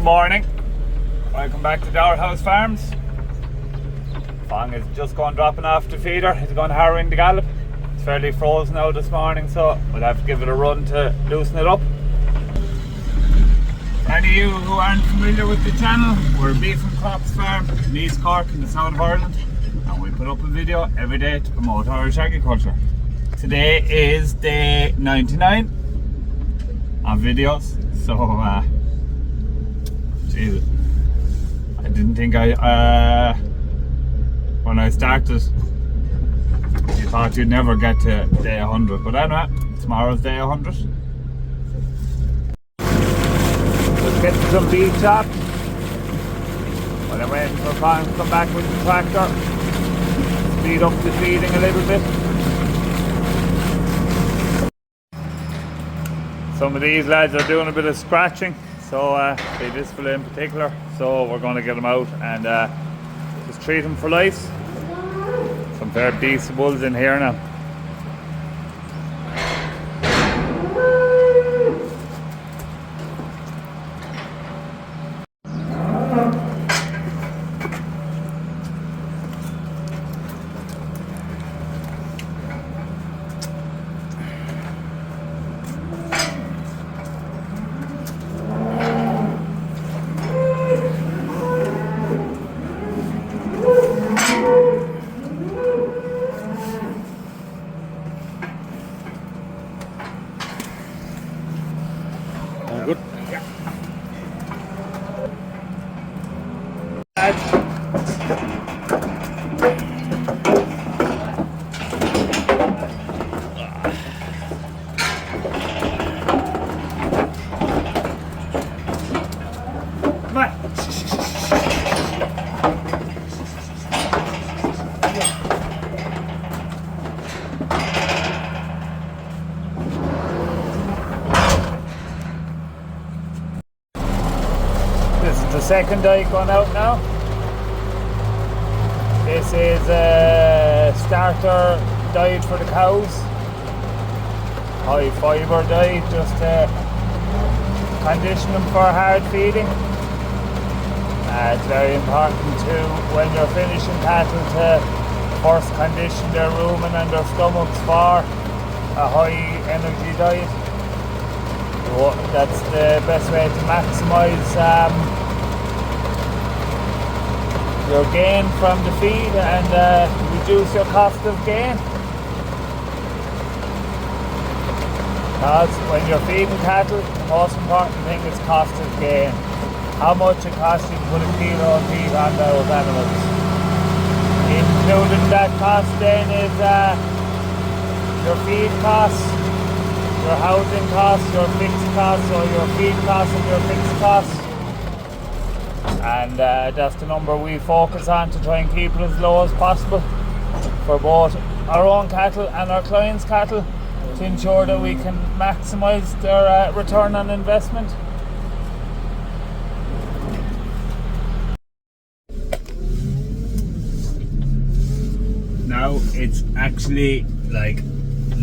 Good morning. Welcome back to Dower House Farms. Fong is just going dropping off the feeder. He's going harrowing the gallop. It's fairly frozen out this morning, so we'll have to give it a run to loosen it up. For any of you who aren't familiar with the channel, we're a beef and crops farm in East Cork in the south of Ireland, and we put up a video every day to promote Irish agriculture. Today is day 99 of videos, so Jesus, I didn't think when I started you thought you'd never get to day 100, but anyway, tomorrow's day 100. Let's get to some beef chops while I'm waiting for Fong to come back with the tractor. Speed up the feeding a little bit. Some of these lads are doing a bit of scratching, so this fella in particular, so we're going to get them out and just treat them for life. Some fair beast bulls in here now. Good. Yeah. Come on. This is the second diet going out now. This is a starter diet for the cows. High fibre diet, just to condition them for hard feeding. It's very important too when you're finishing cattle to first condition their rumen and their stomachs for a high energy diet. That's the best way to maximise your gain from the feed and reduce your cost of gain. Because when you're feeding cattle, the most important thing is cost of gain. How much it costs you to put a kilo of feed on those animals. Including that cost then is your feed costs, your housing costs, your fixed costs, or your feed costs and your fixed costs. And that's the number we focus on to try and keep it as low as possible for both our own cattle and our clients' cattle, to ensure that we can maximise their return on investment. Now it's actually like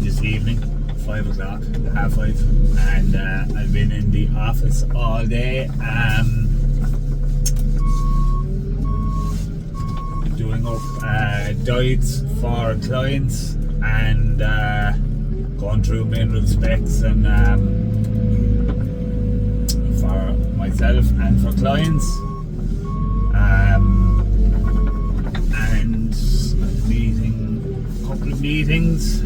this evening, 5 o'clock, 5:30, and I've been in the office all day doing up diets for clients and going through mineral specs and for myself and for clients, and a couple of meetings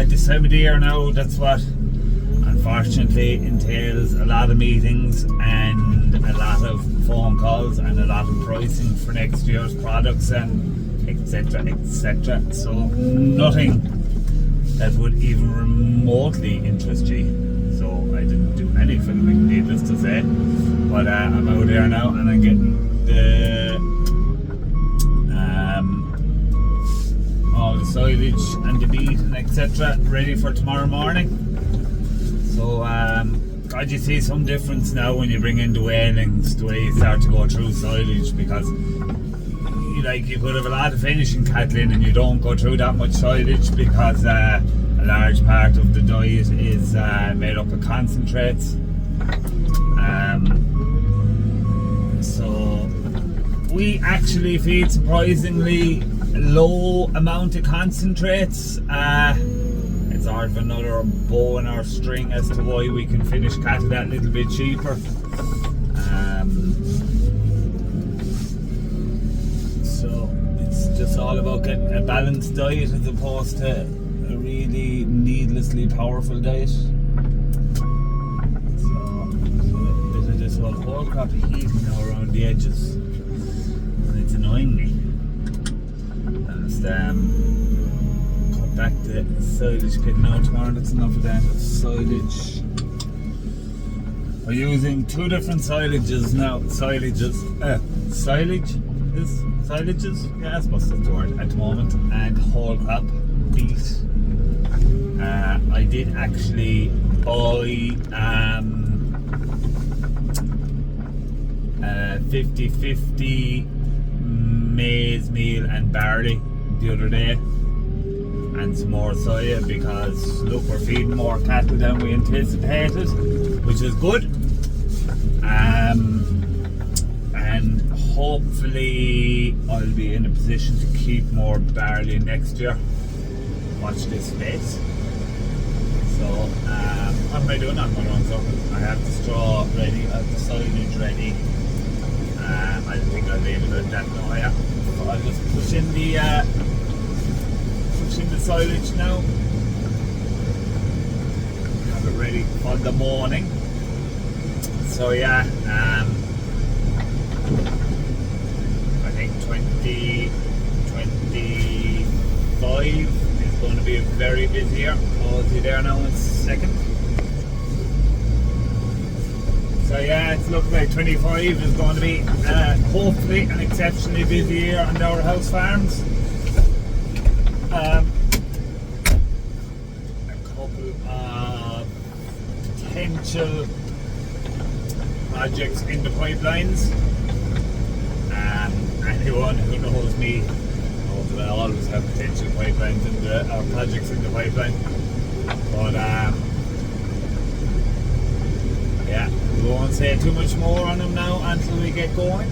this time of the year now. That's what unfortunately entails a lot of meetings and a lot of phone calls and a lot of pricing for next year's products and etc, etc. So nothing that would even remotely interest you. So I didn't do any filming, needless to say, but I'm out there now and I'm getting the all the silage and the beef and etc ready for tomorrow morning. So God, you see some difference now when you bring in the weanlings, the way you start to go through silage, because you could have a lot of finishing cattle in and you don't go through that much silage, because a large part of the diet is made up of concentrates. we actually feed surprisingly low amount of concentrates. It's sort of another bow in our string as to why we can finish cattle that little bit cheaper. So it's just all about getting a balanced diet as opposed to a really needlessly powerful diet. So there's a bit of this whole crop of heating now around the edges, and it's annoying me. And it's cut back the silage pit now tomorrow. That's enough of that silage. We're using two different silages now. Silages? Yeah, I suppose that's the word at the moment. And whole crop beef. I did actually buy 50-50 maize meal and barley the other day, and some more soya, because look, we're feeding more cattle than we anticipated, which is good. And hopefully I'll be in a position to keep more barley next year. Watch this space. So what am I doing? I'm going on something. I have the straw ready, I have the silage ready. I think I'll leave it at that now. Yeah. So I'll just push in the silage now. Have it ready for the morning. So yeah, I think 2025 is going to be a very busy year. I'll see there now in a second. So yeah, it's looking like 25 is going to be hopefully an exceptionally busy year on our house farms. A couple of potential projects in the pipelines. Anyone who knows me knows that I always have potential pipelines in or projects in the pipeline. But yeah, we won't say too much more on them now until we get going.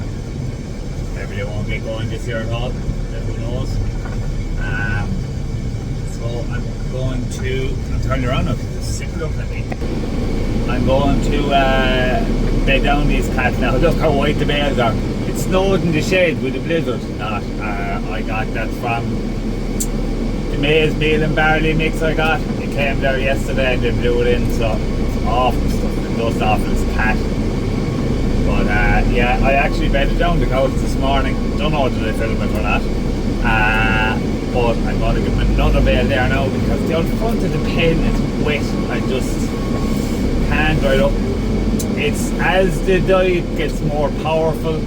Maybe they won't get going this year at all, who knows. So I'm going to, I'll turn you around now, just look at me. I'm going to bed down these cattle now. Look how white the bales are. It snowed in the shade with a blizzard. I got that from the maize meal and barley mix I got. It came there yesterday and they blew it in, so it's awful stuff. The dust off this cat. But yeah, I actually bedded down the cows this morning. Don't know whether they film it or not. But I'm going to give them another bale there now, because the front of the pen is wet. I just can't dry it up. It's as the diet gets more powerful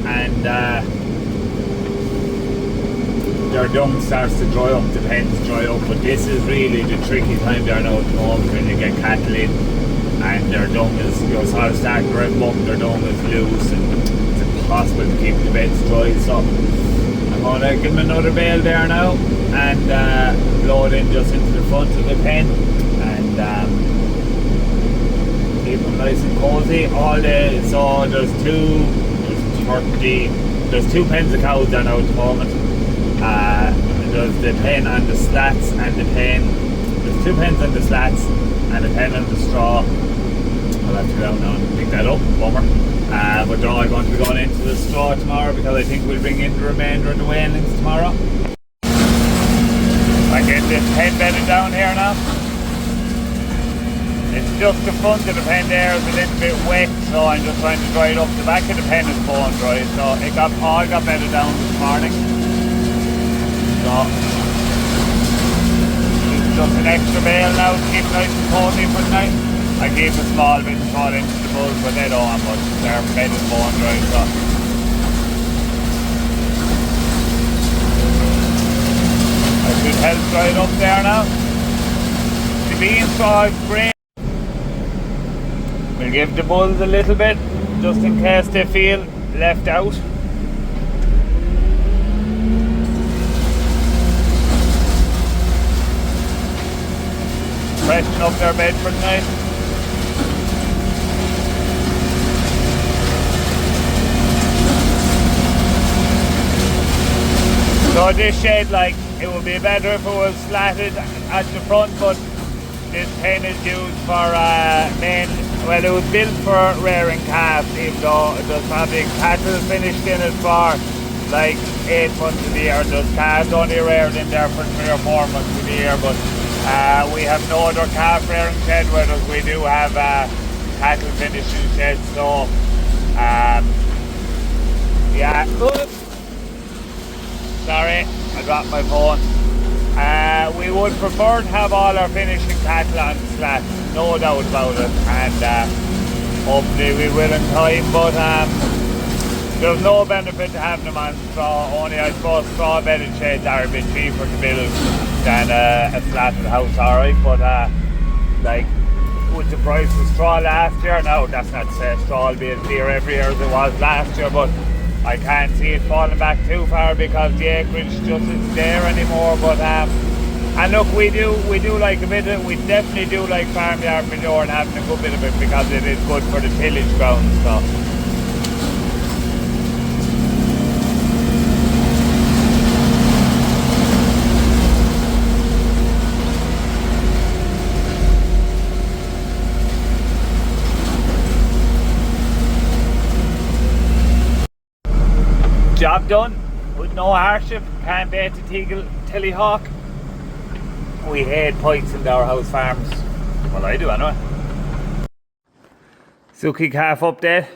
and their dung starts to dry up, the pens dry up, but this is really the tricky time there now at the moment when you get cattle in and their dung is, you're sort of starting to rev up, their dung is loose and it's impossible to keep the beds dry. So I'm going to give them another bale there now and blow it in just into the front of the pen and keep them nice and cozy all day. So there's two pens of cows there now at the moment. There's the pen on the slats and the pen. There's two pens on the slats and a pen on the straw. I'll have to go down now and pick that up, bummer. But they're all going to be going into the straw tomorrow, because I think we'll bring in the remainder of the weanlings tomorrow. I get this pen bedded down here now. It's just the front of the pen there is a little bit wet, so I'm just trying to dry it up. The back of the pen is bone dry, so it got bedded down this morning. So this is just an extra bale now to keep nice and cozy for the night. I keep a small bit and throw it into the bulls, but they don't want much. Their bed is bone dry, so I should help dry it up there now. The bean straw is great. We'll give the bulls a little bit, just in case they feel left out. Freshen up their bed for the night. So this shed, like, it would be better if it was slatted at the front, but this pen is used for well, it was built for rearing calves, even though there's probably cattle finished in it for like 8 months of the year. There's calves only reared in there for 3 or 4 months of the year, but we have no other calf rearing shed, whereas we do have cattle finishing sheds. So yeah, oops. Sorry, I dropped my phone. We would prefer to have all our finishing cattle on slats, no doubt about it, and hopefully we will in time, but there's no benefit to having them on straw. Only I suppose straw bedded sheds are a bit cheaper to build than a slatted house, alright, but like with the price of straw last year, now that's not to say straw will be as dear every year as it was last year, but I can't see it falling back too far because the acreage just isn't there anymore. But and look, we do like a bit of, we definitely do like farmyard manure and having a good bit of it because it is good for the tillage ground. So job done with no hardship. Can't beat the Tilly Hawk. We hate pikes in our house farms. Well, I do anyway. Suki calf update.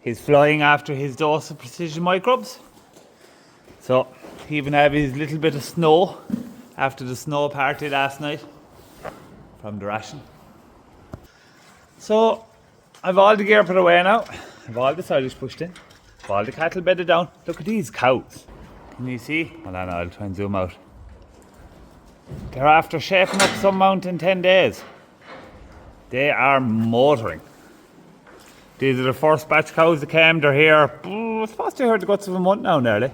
He's flying after his dose of precision microbes. So he even had his little bit of snow after the snow party last night from the ration. So I've all the gear put away now. I've all the silage pushed in. All the cattle bedded down. Look at these cows. Can you see? Hold on, I'll try and zoom out. They're after shaping up some mount in 10 days. They are motoring. These are the first batch cows that came. They're here. I suppose they're here the guts of a month now nearly.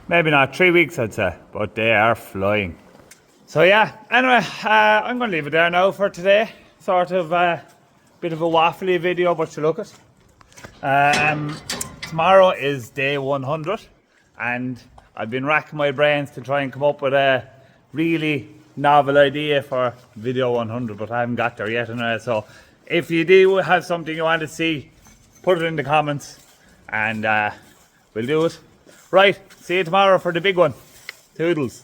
Maybe not, 3 weeks I'd say. But they are flying. So yeah, anyway, I'm going to leave it there now for today. Sort of bit of a waffly video, but you look at. Tomorrow is day 100 and I've been racking my brains to try and come up with a really novel idea for video 100, but I haven't got there yet anyway. So if you do have something you want to see, put it in the comments and we'll do it. Right, see you tomorrow for the big one. Toodles.